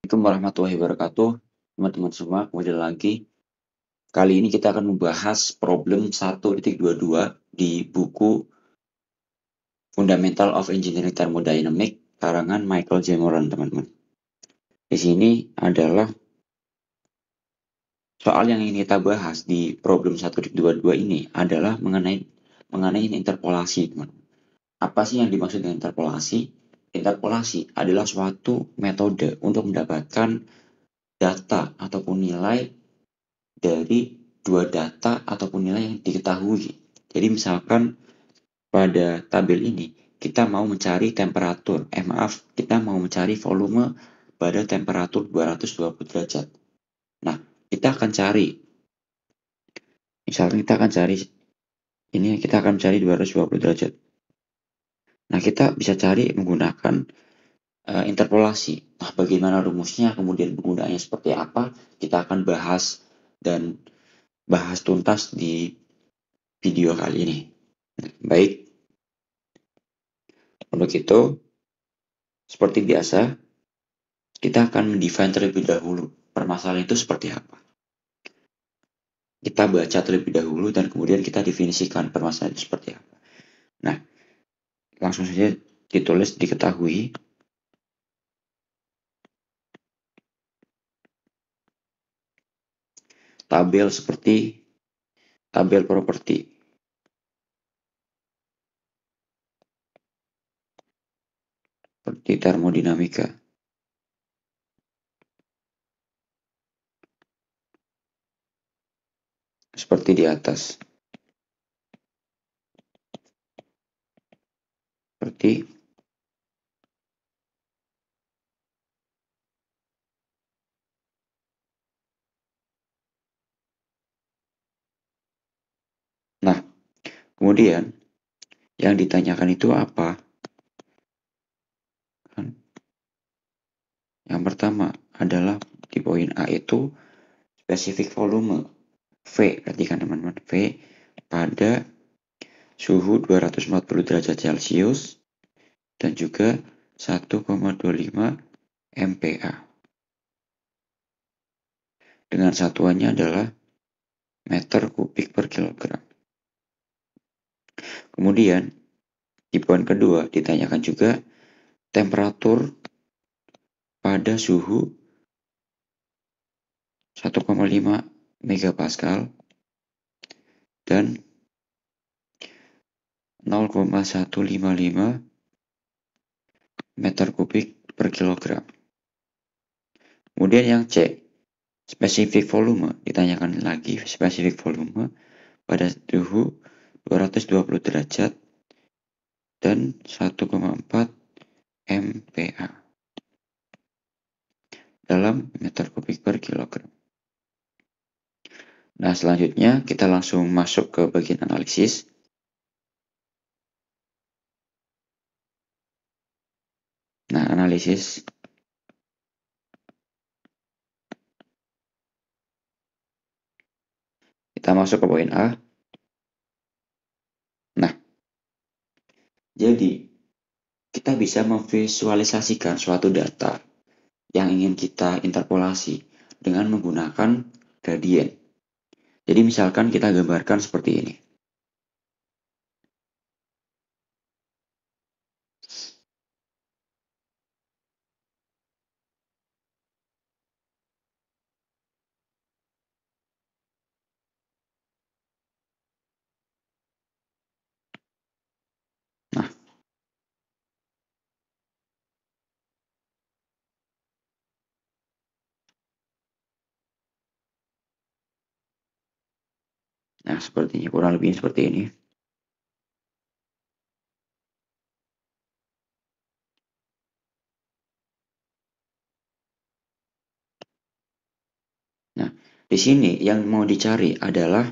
Assalamualaikum warahmatullahi wabarakatuh, teman-teman semua. Kembali lagi. Kali ini kita akan membahas problem 1.22 di buku Fundamental of Engineering Thermodynamics karangan Michael J. Moran, teman-teman. Di sini adalah soal yang ingin kita bahas di problem 1.22 ini adalah mengenai interpolasi, teman. Apa sih yang dimaksud dengan interpolasi? Interpolasi adalah suatu metode untuk mendapatkan data ataupun nilai dari dua data ataupun nilai yang diketahui. Jadi misalkan pada tabel ini kita mau mencari temperatur, kita mau mencari volume pada temperatur 220 derajat. Nah, kita akan cari, misalkan kita akan cari 220 derajat. Nah, kita bisa cari menggunakan interpolasi. Nah, bagaimana rumusnya, kemudian penggunaannya seperti apa, kita akan bahas tuntas di video kali ini. Baik, untuk itu, seperti biasa, kita akan mendefine terlebih dahulu permasalahan itu seperti apa. Kita baca terlebih dahulu dan kemudian kita definisikan permasalahan itu seperti apa. Nah, langsung saja ditulis diketahui. Tabel seperti tabel properti. Seperti termodinamika. Seperti di atas. Nah, kemudian yang ditanyakan itu apa? Yang pertama adalah di poin A itu spesifik volume V, perhatikan teman-teman, V pada suhu 240 derajat Celcius dan juga 1,25 MPa. Dengan satuannya adalah meter kubik per kilogram. Kemudian di poin kedua ditanyakan juga temperatur pada suhu 1,5 megapascal dan 0,155 meter kubik per kilogram. Kemudian yang C, spesifik volume, ditanyakan lagi spesifik volume pada suhu 220 derajat dan 1,4 MPa dalam meter kubik per kilogram. Nah, selanjutnya kita langsung masuk ke bagian analisis. Nah, analisis. Kita masuk ke poin A. Nah, jadi kita bisa memvisualisasikan suatu data yang ingin kita interpolasi dengan menggunakan gradient. Jadi misalkan kita gambarkan seperti ini. Nah, sepertinya kurang lebih seperti ini. Nah, di sini yang mau dicari adalah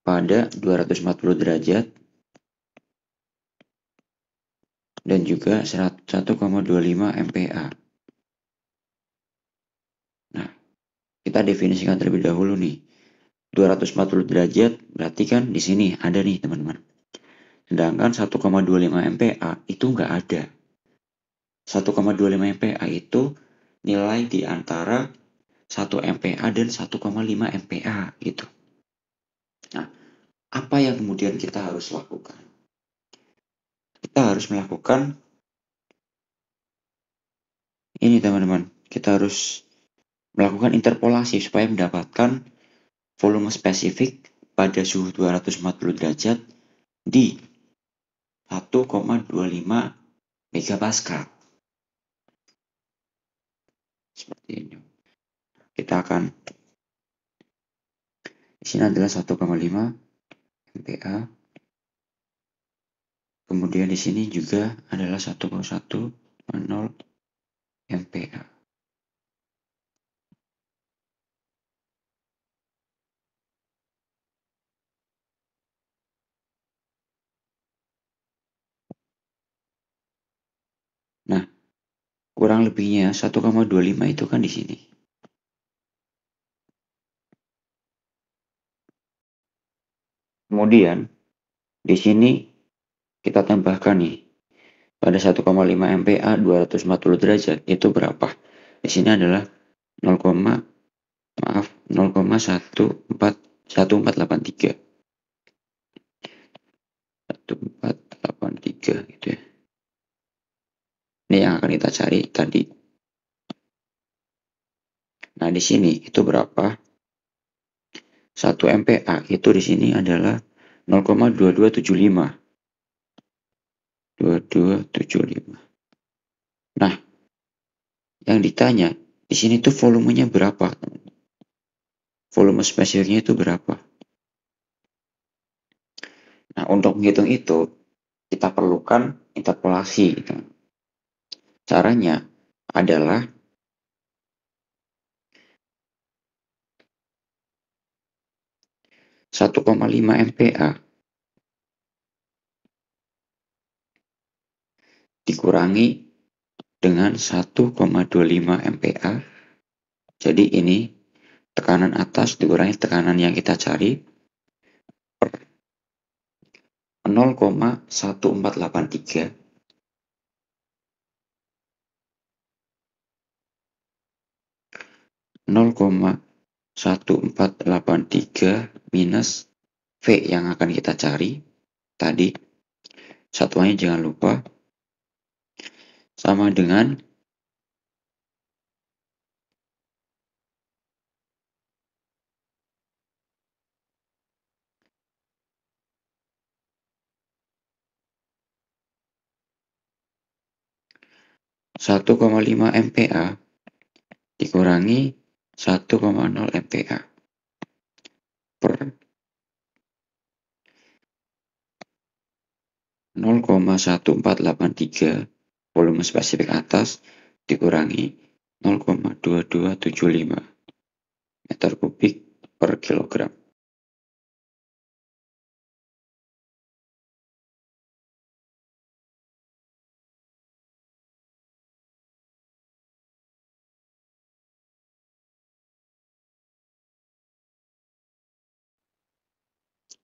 pada 240 derajat dan juga 1,25 MPa. Nah, kita definisikan terlebih dahulu nih. 240 derajat berarti kan di sini ada nih, teman-teman. Sedangkan 1,25 MPa itu nggak ada. 1,25 MPa itu nilai di antara 1 MPa dan 1,5 MPa gitu. Nah, apa yang kemudian kita harus lakukan? Kita harus melakukan ini teman-teman. Kita harus melakukan interpolasi supaya mendapatkan volume spesifik pada suhu 240 derajat di 1,25 megapascal. Seperti ini. Kita akan di sini adalah 1,5 MPa. Kemudian di sini juga adalah 1,10 MPa. Nah, kurang lebihnya 1,25 itu kan di sini. Kemudian di sini kita tambahkan nih pada 1,5 MPa 240 derajat itu berapa? Di sini adalah 0,1483 gitu ya. Ini yang akan kita cari tadi. Nah, di sini itu berapa? 1 MPa itu di sini adalah 0,2275. 2275. Nah, yang ditanya di sini tuh volumenya berapa? Volume spesifiknya itu berapa? Nah, untuk menghitung itu kita perlukan interpolasi. Caranya adalah 1,5 MPa dikurangi dengan 1,25 MPa. Jadi ini tekanan atas dikurangi tekanan yang kita cari per 0,1483 0,1483 minus V yang akan kita cari tadi. Satuannya jangan lupa sama dengan 1,5 MPa dikurangi 1,0 MPa per 0,1483 volume spesifik atas dikurangi 0,2275 meter kubik per kilogram.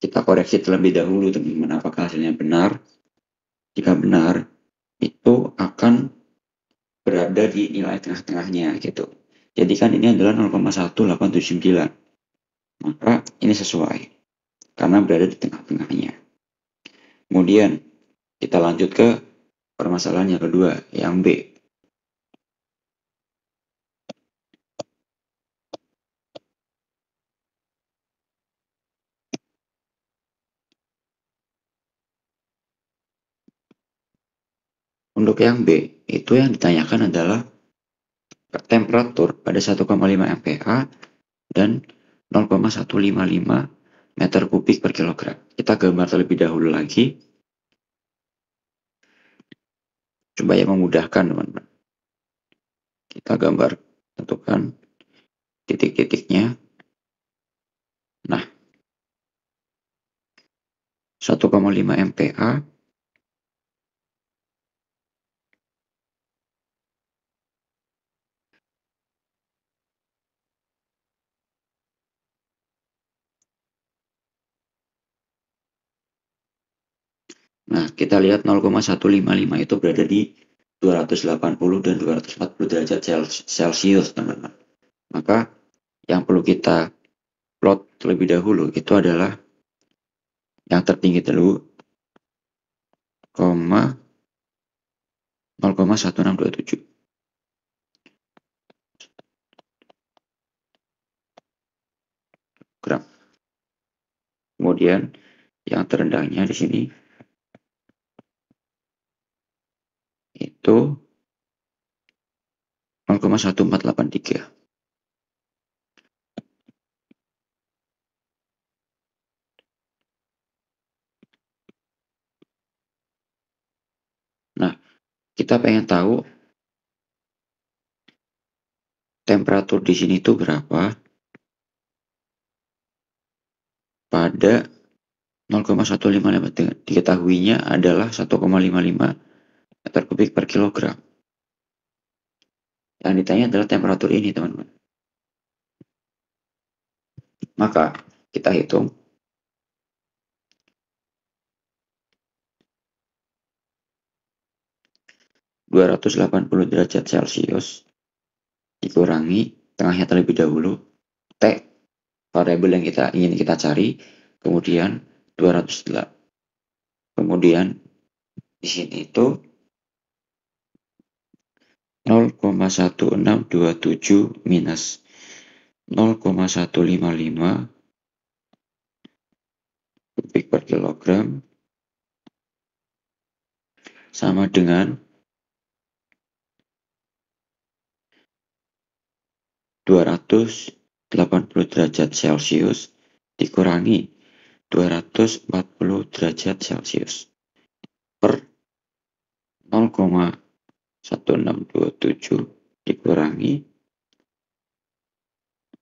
Kita koreksi terlebih dahulu teman-teman apakah hasilnya benar. Jika benar, itu akan berada di nilai tengah-tengahnya gitu. Jadi kan ini adalah 0,1879. Maka ini sesuai karena berada di tengah-tengahnya. Kemudian kita lanjut ke permasalahan yang kedua, yang B. Untuk yang B, itu yang ditanyakan adalah temperatur pada 1,5 MPa dan 0,155 meter kubik per kilogram. Kita gambar terlebih dahulu lagi supaya memudahkan teman-teman. Kita gambar, tentukan titik-titiknya. Nah, 1,5 MPa Nah, kita lihat 0,155 itu berada di 280 dan 240 derajat Celcius, teman-teman. Maka yang perlu kita plot terlebih dahulu itu adalah yang tertinggi dulu, 0,1627 gram. Kemudian yang terendahnya di sini itu 0,1483. Nah, kita pengen tahu temperatur di sini itu berapa pada 0,155. Diketahuinya adalah 1,55 meter kubik per kilogram. Yang ditanya adalah temperatur ini, teman-teman. Maka kita hitung 280 derajat Celcius dikurangi tengahnya terlebih dahulu, T variabel yang ingin kita cari, kemudian 208. Kemudian di sini itu 0,1627 minus 0,155 kubik per kilogram sama dengan 280 derajat Celcius dikurangi 240 derajat Celcius per 0,1627 dikurangi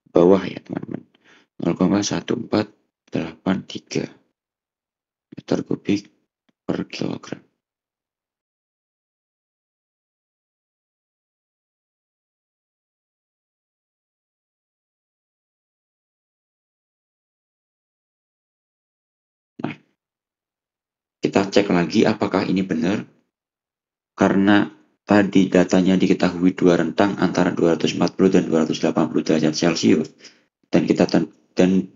bawah ya teman-teman, 0,1483 meter kubik per kilogram. Nah, kita cek lagi apakah ini benar, karena tadi datanya diketahui dua rentang antara 240 dan 280 derajat Celcius, dan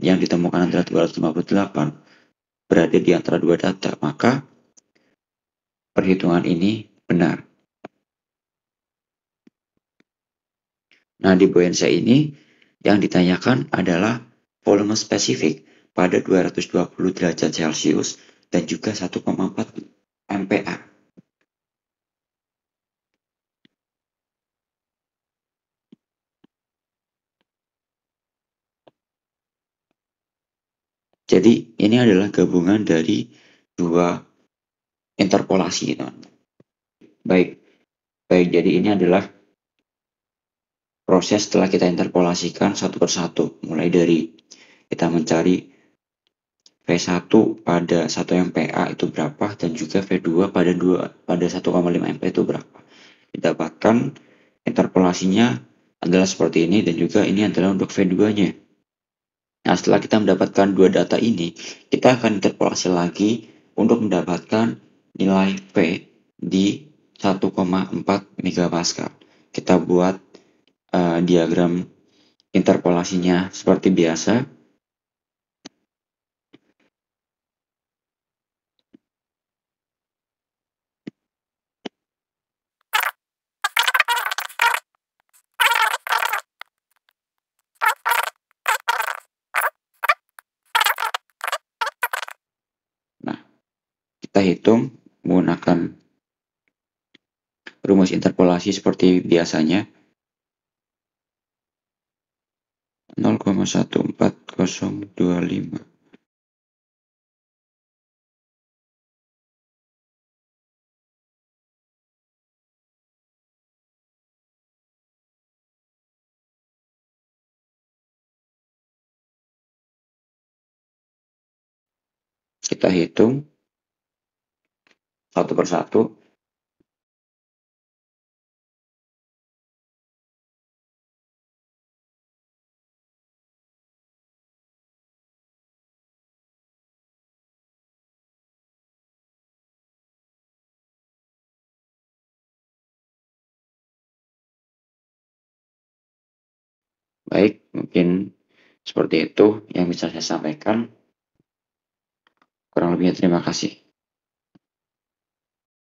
yang ditemukan antara 258 berada di antara dua data, maka perhitungan ini benar. Nah, di Boyensha ini yang ditanyakan adalah volume spesifik pada 220 derajat Celcius dan juga 1,4 MPa. Jadi ini adalah gabungan dari dua interpolasi, teman-teman. Baik, jadi ini adalah proses setelah kita interpolasikan satu persatu, mulai dari kita mencari V1 pada 1 MPa itu berapa, dan juga V2 pada 1,5 MPa itu berapa. Didapatkan interpolasinya adalah seperti ini, dan juga ini adalah untuk V2-nya. Nah, setelah kita mendapatkan dua data ini, kita akan interpolasi lagi untuk mendapatkan nilai V di 1,4 megapascal. Kita buat diagram interpolasinya seperti biasa. Nah, kita hitung menggunakan rumus interpolasi seperti biasanya. 0,14025. Kita hitung satu persatu. Baik, mungkin seperti itu yang bisa saya sampaikan. Kurang lebihnya terima kasih.